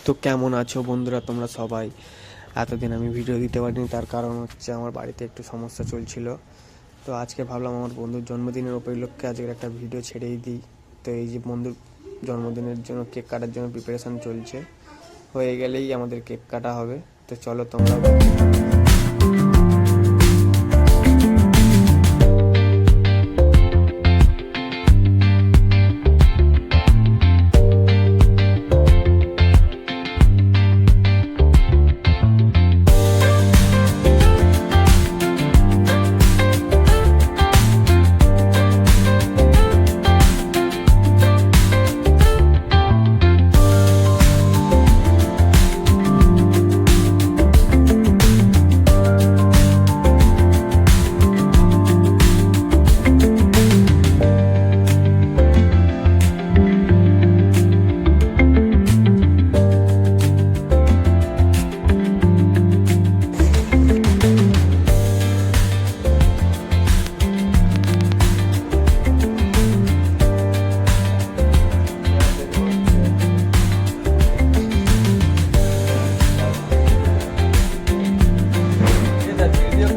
তো কেমন আছো বন্ধুরা তোমরা সবাই? এতদিন আমি ভিডিও দিতে পারিনি, তার কারণ হচ্ছে আমার বাড়িতে একটু সমস্যা চলছিল। তো আজকে ভাবলাম আমার বন্ধুর জন্মদিনের উপলক্ষে আজকের একটা ভিডিও ছেড়েই দিই। তো এই যে বন্ধুর জন্মদিনের জন্য কেক কাটার জন্য প্রিপারেশান চলছে, হয়ে গেলেই আমাদের কেক কাটা হবে। তো চলো তোমরা।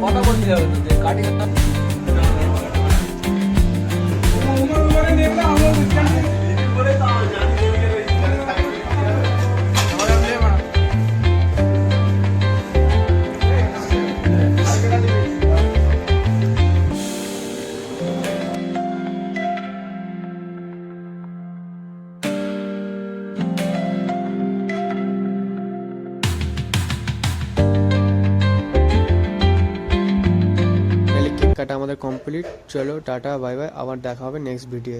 কথা বলতে হবে তো যে কাটিং কেক কাটা আমাদের কমপ্লিট। চলো টাটা, বাই বাই, আবার দেখা হবে নেক্সট ভিডিও।